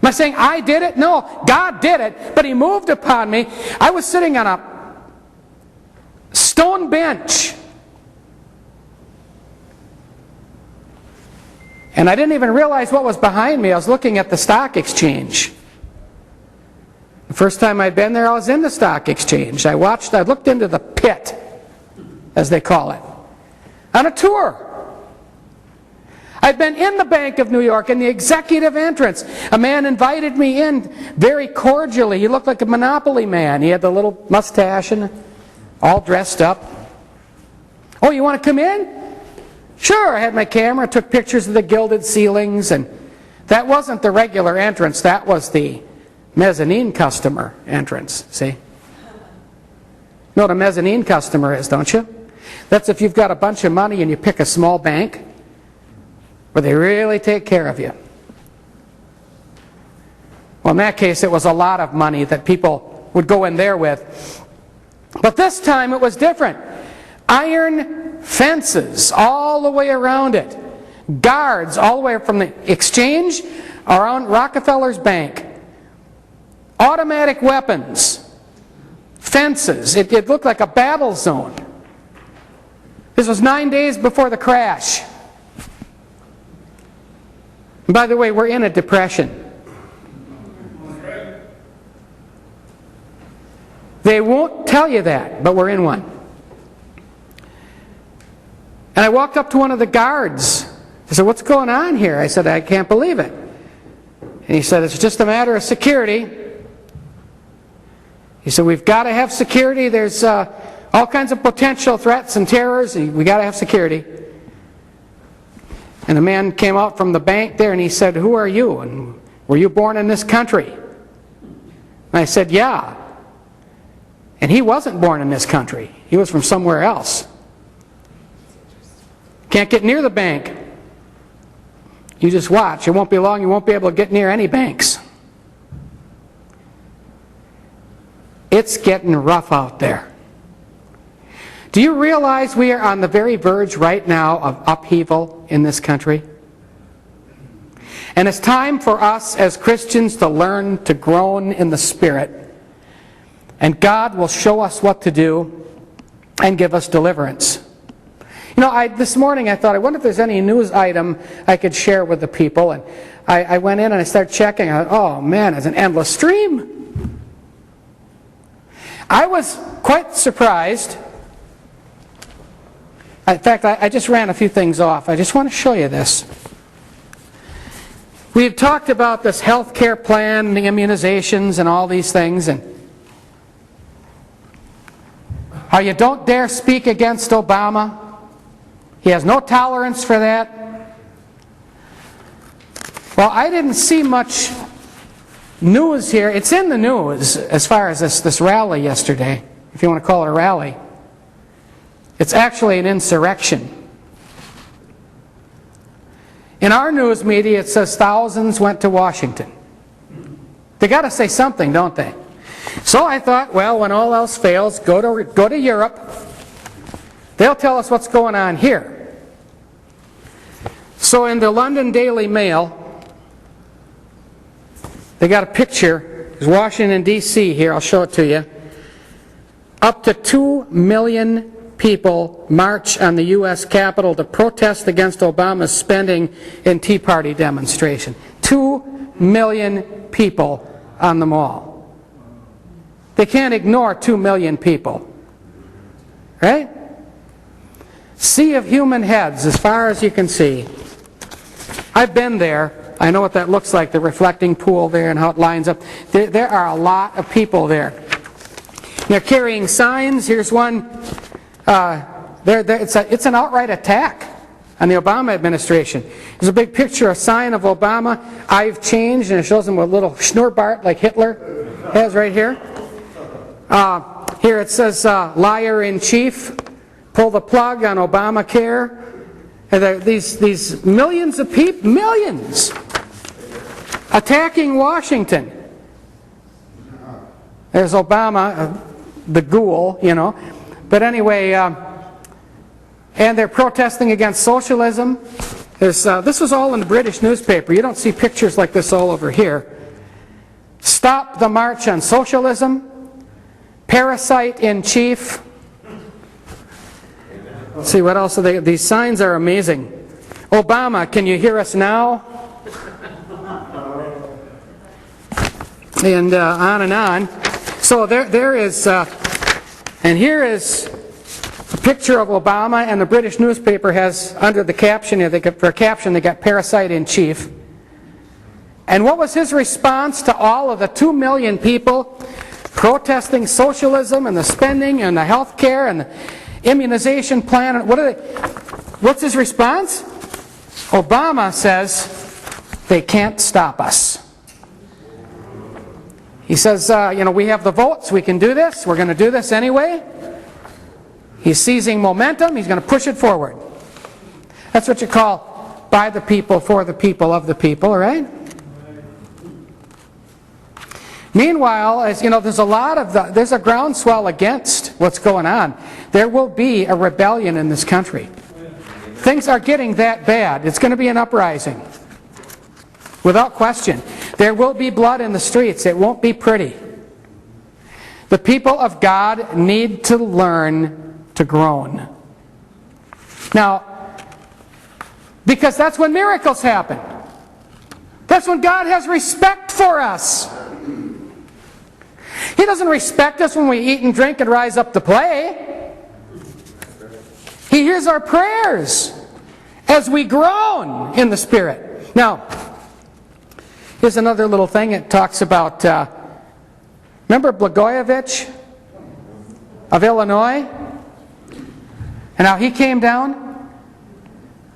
Am I saying I did it? No, God did it, but He moved upon me. I was sitting on a stone bench. And I didn't even realize what was behind me. I was looking at the stock exchange. The first time I'd been there, I was in the stock exchange. I looked into the pit, as they call it, on a tour. I'd been in the Bank of New York in the executive entrance. A man invited me in very cordially. He looked like a Monopoly man. He had the little mustache and all dressed up. Oh, you want to come in? Sure, I had my camera, took pictures of the gilded ceilings, and that wasn't the regular entrance, that was the mezzanine customer entrance, see? You know what a mezzanine customer is, don't you? That's if you've got a bunch of money and you pick a small bank where they really take care of you. Well, in that case, it was a lot of money that people would go in there with. But this time it was different. Iron fences all the way around it. Guards all the way from the exchange around Rockefeller's bank. Automatic weapons. Fences. It looked like a battle zone. This was 9 days before the crash. And by the way, we're in a depression. They won't tell you that, but we're in one. And I walked up to one of the guards. I said, "What's going on here?" I said, "I can't believe it." And he said, "It's just a matter of security." He said, "We've got to have security. There's all kinds of potential threats and terrors. We got to have security." And the man came out from the bank there and he said, "Who are you? And were you born in this country?" And I said, "Yeah." And he wasn't born in this country. He was from somewhere else. Can't get near the bank. You just watch. It won't be long. You won't be able to get near any banks. It's getting rough out there. Do you realize we are on the very verge right now of upheaval in this country? And it's time for us as Christians to learn to groan in the Spirit. And God will show us what to do and give us deliverance. You know, this morning I thought, I wonder if there's any news item I could share with the people. And I went in and I started checking. I thought, oh man, it's an endless stream. I was quite surprised. In fact, I just ran a few things off. I just want to show you this. We've talked about this health care plan, the immunizations, and all these things. And how you don't dare speak against Obama. He has no tolerance for that. Well, I didn't see much news here. It's in the news as far as this rally yesterday, if you want to call it a rally. It's actually an insurrection. In our news media, it says thousands went to Washington. They got to say something, don't they? So I thought, well, when all else fails, go to Europe. They'll tell us what's going on here. So in the London Daily Mail, they got a picture. There's Washington, D.C. here. I'll show it to you. Up to 2 million people march on the U.S. Capitol to protest against Obama's spending in Tea Party demonstration. 2 million people on the mall. They can't ignore 2 million people. Right? Sea of human heads as far as you can see. I've been there. I know what that looks like, the reflecting pool there and how it lines up. There are a lot of people there. They're carrying signs. Here's one. It's an outright attack on the Obama administration. There's a big picture, a sign of Obama. I've changed, and it shows him with a little schnurrbart like Hitler has right here. Here it says, liar in chief, pull the plug on Obamacare. And these millions of people, millions, attacking Washington. There's Obama, the ghoul, you know. But anyway, and they're protesting against socialism. This was all in the British newspaper. You don't see pictures like this all over here. Stop the march on socialism. Parasite in chief. Let's see, what else are they? These signs are amazing. Obama, can you hear us now? And on and on. So there is, and here is a picture of Obama, and the British newspaper has under the caption, for a caption, they got parasite in chief. And what was his response to all of the 2 million people protesting socialism and the spending and the health care and the immunization plan? What's his response? Obama says, they can't stop us. He says, we have the votes, we can do this, we're going to do this anyway. He's seizing momentum, he's going to push it forward. That's what you call by the people, for the people, of the people, right? Meanwhile, as you know, there's a groundswell against what's going on. There will be a rebellion in this country. Things are getting that bad. It's going to be an uprising. Without question. There will be blood in the streets. It won't be pretty. The people of God need to learn to groan. Now, because that's when miracles happen. That's when God has respect for us. He doesn't respect us when we eat and drink and rise up to play. He hears our prayers as we groan in the Spirit. Now, here's another little thing. It talks about, remember Blagojevich of Illinois? And how he came down?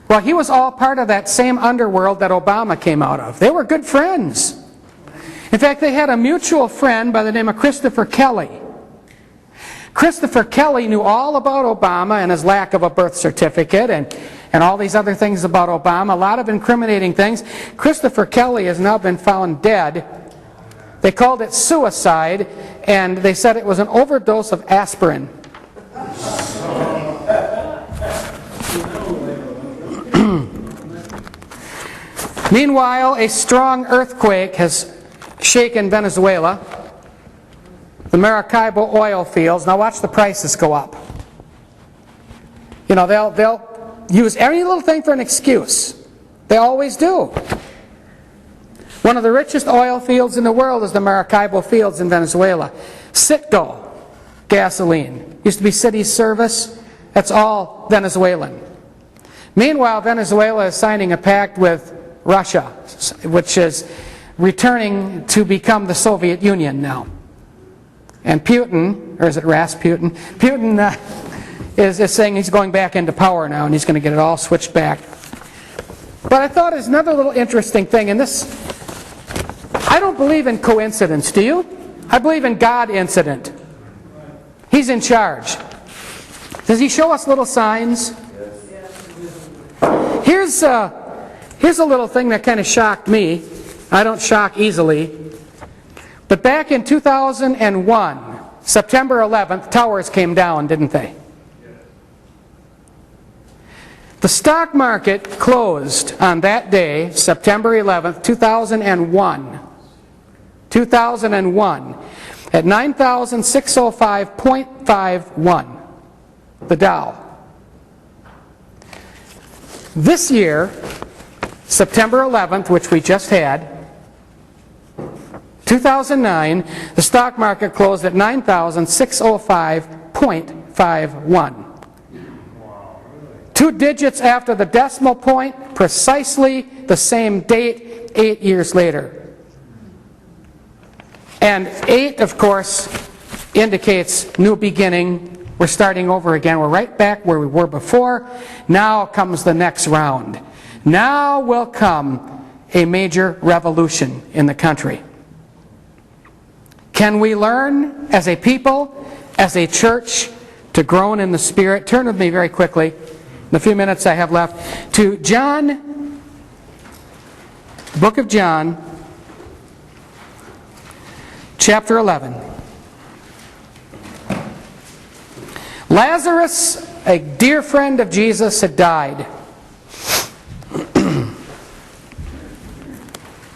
Well, he was all part of that same underworld that Obama came out of. They were good friends. In fact, they had a mutual friend by the name of Christopher Kelly. Christopher Kelly knew all about Obama and his lack of a birth certificate and all these other things about Obama, a lot of incriminating things. Christopher Kelly has now been found dead. They called it suicide, and they said it was an overdose of aspirin. Meanwhile, a strong earthquake has shaken Venezuela. The Maracaibo oil fields. Now watch the prices go up. You know, they'll use every little thing for an excuse. They always do. One of the richest oil fields in the world is the Maracaibo fields in Venezuela. Citgo gasoline. Used to be city service. That's all Venezuelan. Meanwhile, Venezuela is signing a pact with Russia, which is returning to become the Soviet Union now. And Putin, or is it Rasputin? Putin is saying he's going back into power now, and he's going to get it all switched back. But I thought there's another little interesting thing, and this, I don't believe in coincidence, do you? I believe in God incident. He's in charge. Does he show us little signs? Here's a little thing that kind of shocked me. I don't shock easily. But back in 2001, September 11th, towers came down, didn't they? The stock market closed on that day, September 11th, 2001. 2001 at 9,605.51, the Dow. This year, September 11th, which we just had, 2009, the stock market closed at 9,605.51. 2 digits after the decimal point, precisely the same date, 8 years later. And 8, of course, indicates new beginning. We're starting over again. We're right back where we were before. Now comes the next round. Now will come a major revolution in the country. Can we learn as a people, as a church, to groan in the Spirit? Turn with me very quickly, in the few minutes I have left, to John, book of John, chapter 11. Lazarus, a dear friend of Jesus, had died.